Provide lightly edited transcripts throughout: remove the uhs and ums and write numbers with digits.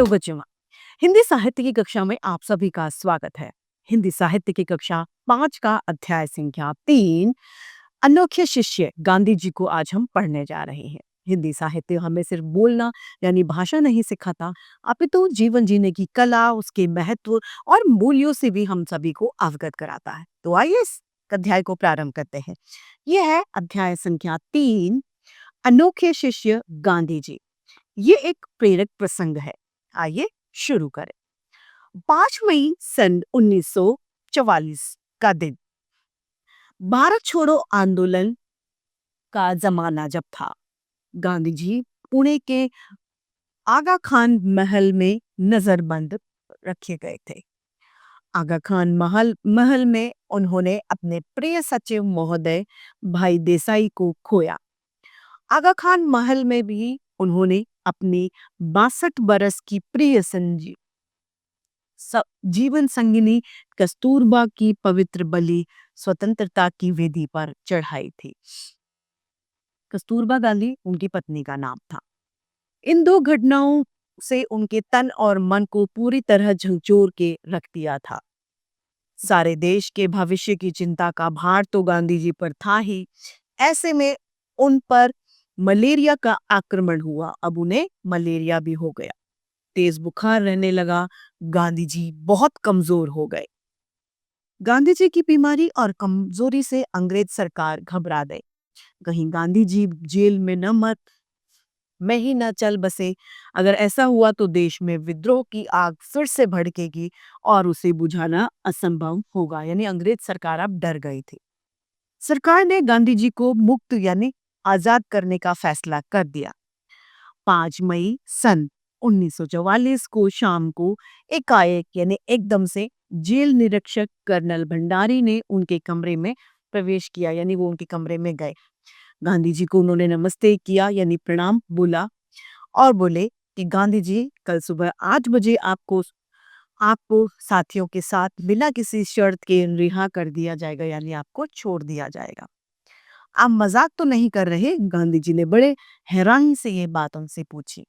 Hello बच्चों, हिंदी साहित्य की कक्षा में आप सभी का स्वागत है। हिंदी साहित्य की कक्षा 5 का अध्याय संख्या 3 अनोखे शिष्य गांधी जी को आज हम पढ़ने जा रहे हैं। हिंदी साहित्य हमें सिर्फ बोलना यानी भाषा नहीं सिखाता, अपितु जीवन जीने की कला, उसके महत्व और मूल्यों से भी हम सभी को अवगत कराता है। तो आइए इस अध्याय को प्रारंभ करते हैं। यह है अध्याय संख्या 3 अनोखे शिष्य गांधी जी। ये एक प्रेरक प्रसंग है। आइए शुरू करें। 5 मई सन 1944 का दिन भारत छोड़ो आंदोलन का जमाना जब था। गांधी जी पुणे के आगा खान महल में नजरबंद रखे गए थे। आगा खान महल महल में उन्होंने अपने प्रिय सचिव महोदय भाई देसाई को खोया। आगा खान महल में भी उन्होंने अपनी 62 बरस की प्रिय जीवन संगिनी कस्तूरबा की पवित्र बलि स्वतंत्रता की वेदी पर चढ़ाई थी। कस्तूरबा गांधी उनकी पत्नी का नाम था। इन दो घटनाओं से उनके तन और मन को पूरी तरह झकझोर के रख दिया था। सारे देश के भविष्य की चिंता का भार तो गांधी जी पर था ही। ऐसे में उन पर मलेरिया का आक्रमण हुआ। अब उन्हें मलेरिया भी हो गया। तेज बुखार रहने लगा। गांधी जी बहुत कमजोर हो गए। गांधी जी की बीमारी और कमजोरी से अंग्रेज सरकार घबरा गई। कहीं गांधी जी जेल में न मर में ही न चल बसे। अगर ऐसा हुआ तो देश में विद्रोह की आग फिर से भड़केगी और उसे बुझाना असंभव होगा। यानी अंग्रेज सरकार अब डर गई थी। सरकार ने गांधी जी को मुक्त यानी आजाद करने का फैसला कर दिया। 5 मई सन 1944 को शाम को एकाएक यानी एकदम से जेल निरीक्षक कर्नल भंडारी ने उनके कमरे में प्रवेश किया। यानी वो उनके कमरे में गए। गांधी जी को उन्होंने नमस्ते किया यानी प्रणाम बोला और बोले कि गांधी जी कल सुबह 8 बजे आपको आपको साथियों के साथ बिना किसी शर्त के रिहा कर दिया जाएगा। यानी आपको छोड़ दिया जाएगा। आप मजाक तो नहीं कर रहे? गांधी जी ने बड़े हैरानी से ये बात उनसे पूछी।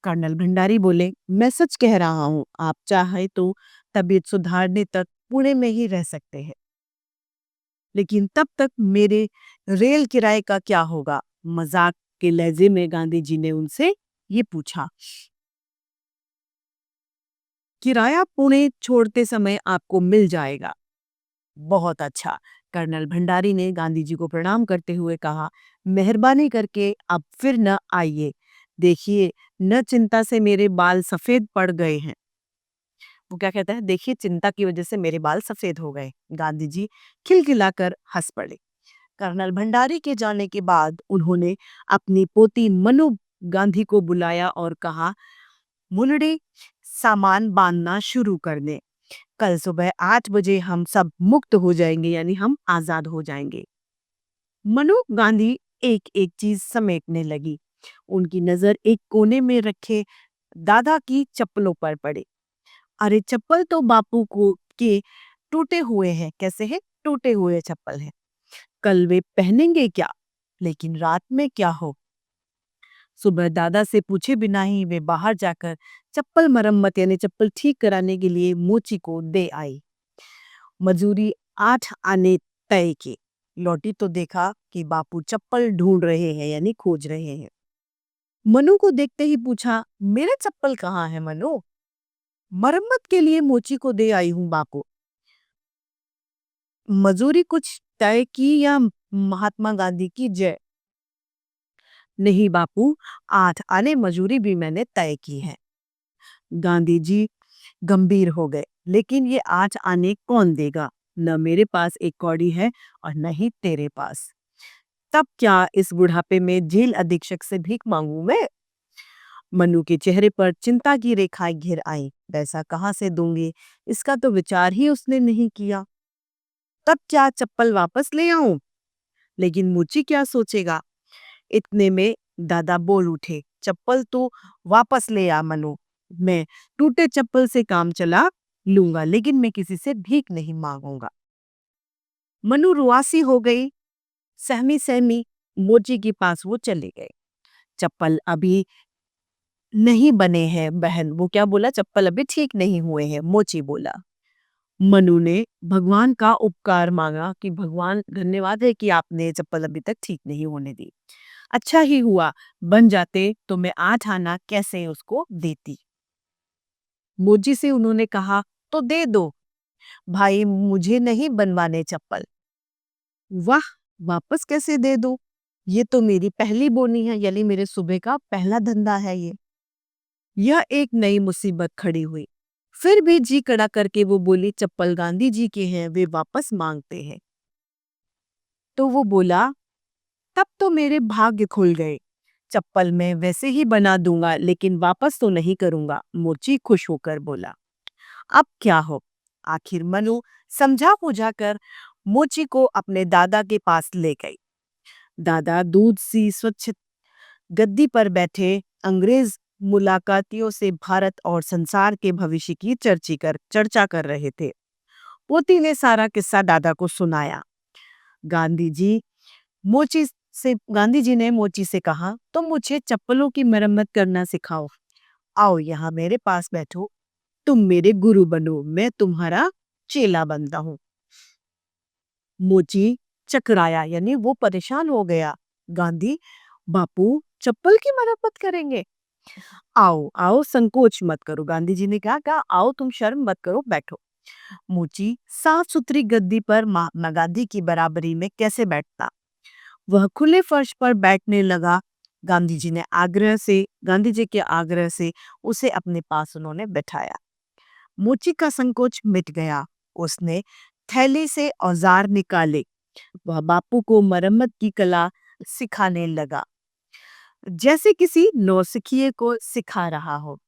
कर्नल भंडारी बोले, मैं सच कह रहा हूँ। आप चाहे तो तबीयत सुधारने तक पुणे में ही रह सकते हैं, लेकिन तब तक मेरे रेल किराए का क्या होगा? मजाक के लहजे में गांधी जी ने उनसे ये पूछा। किराया पुणे छोड़ते समय आपको मिल जाएगा। बहुत अच्छा। कर्नल भंडारी ने गांधी जी को प्रणाम करते हुए कहा, मेहरबानी करके अब फिर न आइए। देखिए, न चिंता से मेरे बाल सफेद पड़ गए हैं। वो क्या कहता है? देखिए, चिंता की वजह से मेरे बाल सफेद हो गए। गांधी जी खिलखिलाकर हंस पड़े। कर्नल भंडारी के जाने के बाद उन्होंने अपनी पोती मनु गांधी को बुलाया और कहा, मुन्नड़े सामान बांधना शुरू कर दें। कल सुबह 8 बजे हम सब मुक्त हो जाएंगे यानी हम आजाद हो जाएंगे। मनु गांधी एक एक चीज समेटने लगी। उनकी नजर एक कोने में रखे दादा की चप्पलों पर पड़े। अरे, चप्पल तो बापू को के टूटे हुए हैं। कैसे हैं? टूटे हुए चप्पल हैं। कल वे पहनेंगे क्या? लेकिन रात में क्या हो? सुबह दादा से पूछे बिना ही वे बाहर जाकर चप्पल मरम्मत यानी चप्पल ठीक कराने के लिए मोची को दे आई। मजूरी 8 आने तय की। लौटी तो देखा कि बापू चप्पल ढूंढ रहे हैं यानी खोज रहे हैं। मनु को देखते ही पूछा, मेरा चप्पल कहाँ है मनु? मरम्मत के लिए मोची को दे आई हूँ बापू। मजूरी कुछ तय की या महात्मा गांधी की जय? नहीं बापू, 8 आने मजूरी भी मैंने तय की है। गांधी जी गंभीर हो गए। लेकिन ये 8 आने कौन देगा? न मेरे पास एक कौड़ी है और न ही तेरे पास। तब क्या इस बुढ़ापे में जेल अधीक्षक से भीख मांगू मैं? मनु के चेहरे पर चिंता की रेखाएं घिर आई। पैसा कहाँ से दूंगी, इसका तो विचार ही उसने नहीं किया। तब क्या चप्पल वापस ले आऊं? लेकिन मुची क्या सोचेगा? इतने में दादा बोल उठे, चप्पल तो वापस ले आ मनु। मैं टूटे चप्पल से काम चला लूंगा, लेकिन मैं किसी से भीख नहीं मांगूंगा। मनु रुआसी हो गई। सहमी सहमी मोची के पास वो चले गए। चप्पल अभी नहीं बने हैं बहन। वो क्या बोला, चप्पल अभी ठीक नहीं हुए हैं, मोची बोला। मनु ने भगवान का उपकार मांगा कि भगवान धन्यवाद है कि आपने चप्पल अभी तक ठीक नहीं होने दी। अच्छा ही हुआ, बन जाते तो मैं 8 आना कैसे उसको देती। मोची से उन्होंने कहा, तो दे दो भाई, मुझे नहीं बनवाने चप्पल। वाह, वापस कैसे दे दो, ये तो मेरी पहली बोनी है, यानी मेरे सुबह का पहला धंधा है ये। यह एक नई मुसीबत खड़ी हुई। फिर भी जी कड़ा करके वो बोली, चप्पल गांधी जी के हैं, वे वापस मांगते हैं। तो वो बोला, तब तो मेरे भाग्य खुल गए। चप्पल मैं वैसे ही बना दूंगा, लेकिन वापस तो नहीं करूंगा। मोची खुश होकर बोला। अब क्या हो। आखिर मनु समझा बुझा कर मोची को अपने दादा के पास ले गई। दादा दूध सी स्वच्छ गद्दी पर बैठे अंग्रेज मुलाकातियों से भारत और संसार के भविष्य की चर्चा कर रहे थे। पोती ने सारा किस्सा दादा को सुनाया। गांधी जी गांधी जी ने मोची से कहा, तुम मुझे चप्पलों की मरम्मत करना सिखाओ। आओ यहाँ मेरे पास बैठो, तुम मेरे गुरु बनो, मैं तुम्हारा चेला बनता हूँ। मोची चकराया, यानी वो परेशान हो गया। गांधी बापू चप्पल की मरम्मत करेंगे? आओ आओ, संकोच मत करो। गांधी जी ने कहा आओ, तुम शर्म मत करो, बैठो। मोची साफ सुथरी गद्दी पर महात्मा गांधी की बराबरी में कैसे बैठता। वह खुले फर्श पर बैठने लगा। गांधी जी के आग्रह से उसे अपने पास उन्होंने बैठाया। मोची का संकोच मिट गया। उसने थैली से औजार निकाले। वह बापू को मरम्मत की कला सिखाने लगा, जैसे किसी नौसिखिए को सिखा रहा हो।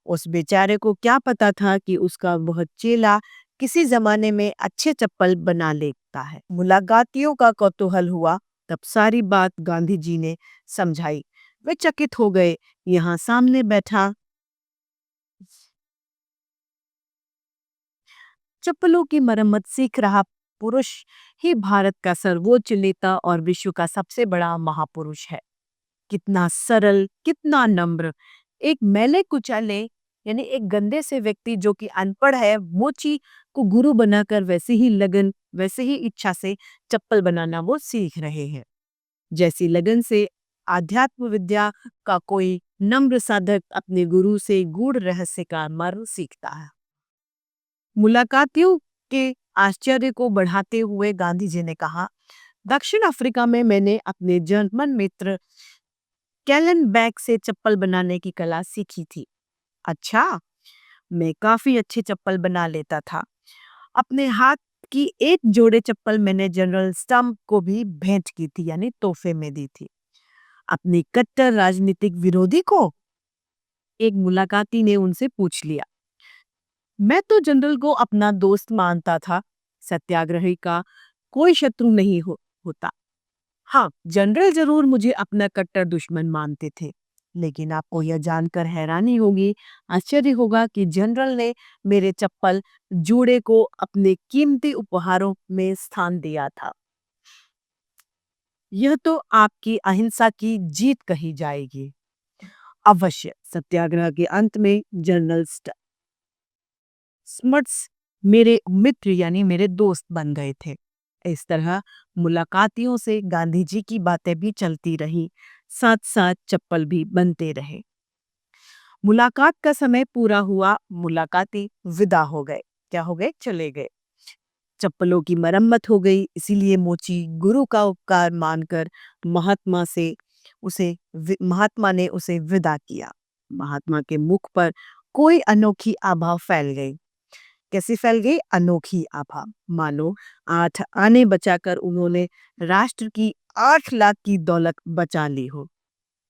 उस बेचारे को क्या पता था कि उसका वह चेला किसी जमाने में अच्छे चप्पल बना लेता है। मुलाकातियों का कौतूहल हुआ। तब सारी बात गांधी जी ने समझाई। वे चकित हो गए। यहाँ सामने बैठा चप्पलों की मरम्मत सीख रहा पुरुष ही भारत का सर्वोच्च नेता और विश्व का सबसे बड़ा महापुरुष है। कितना सरल, कितना नम्र। एक मैले कुचले, यानी एक गंदे से व्यक्ति जो कि अनपढ़ है, मोची को गुरु बनाकर वैसे ही लगन, वैसे ही इच्छा से चप्पल बनाना वो सीख रहे हैं। जैसी लगन से आध्यात्म विद्या का कोई नम्र साधक अपने गुरु से गूढ़ रहस्य का मर्म सीखता है। मुलाकातियों के आश्चर्य को बढ़ाते हुए गांधी जी ने कहा, दक्षिण अफ्रीका में मैंने अपने जर्मन मित्र कैलन बैग से चप्पल बनाने की कला सीखी थी। अच्छा, मैं काफी अच्छी चप्पल बना लेता था। अपने हाथ की एक जोड़े चप्पल मैंने जनरल स्टम्प को भी भेंट की थी, यानी तोहफे में दी थी। अपनी कट्टर राजनीतिक विरोधी को, एक मुलाकाती ने उनसे पूछ लिया। मैं तो जनरल को अपना दोस्त मानता था। सत्याग्रही का कोई शत्रु नहीं होता। हाँ, जनरल जरूर मुझे अपना कट्टर दुश्मन मानते थे। लेकिन आपको यह जानकर हैरानी होगी, आश्चर्य होगा कि जनरल ने मेरे चप्पल जूड़े को अपने कीमती उपहारों में स्थान दिया था। यह तो आपकी अहिंसा की जीत कही जाएगी। अवश्य। सत्याग्रह के अंत में जनरल स्मट्स मेरे मित्र, यानी मेरे दोस्त बन गए थे। इस तरह मुलाकातियों से गांधी जी की बातें भी चलती रही, साथ साथ चप्पल भी बनते रहे। मुलाकात का समय पूरा हुआ। मुलाकाती विदा हो गए। क्या हो गए? चले गए। चप्पलों की मरम्मत हो गई। इसीलिए मोची गुरु का उपकार मानकर महात्मा ने उसे विदा किया। महात्मा के मुख पर कोई अनोखी आभा फैल गई। कैसी फैल गई? अनोखी आभा। मानो 8 आने बचाकर उन्होंने राष्ट्र की 8 लाख की दौलत बचा ली हो।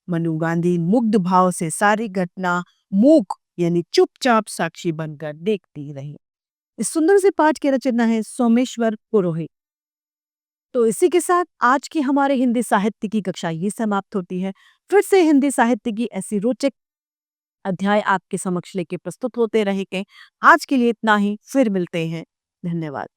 मनु गांधी मुग्ध भाव से सारी घटना मूक, यानी चुपचाप साक्षी बनकर देखती रही। इस सुंदर से पाठ की रचना है सोमेश्वर पुरोहित। तो इसी के साथ आज की हमारे हिंदी साहित्य की कक्षा ये समाप्त होती है। फिर से हिंदी साहित्य की ऐसी रोचक अध्याय आपके समक्ष लेके प्रस्तुत होते रहेंगे। आज के लिए इतना ही, फिर मिलते हैं। धन्यवाद।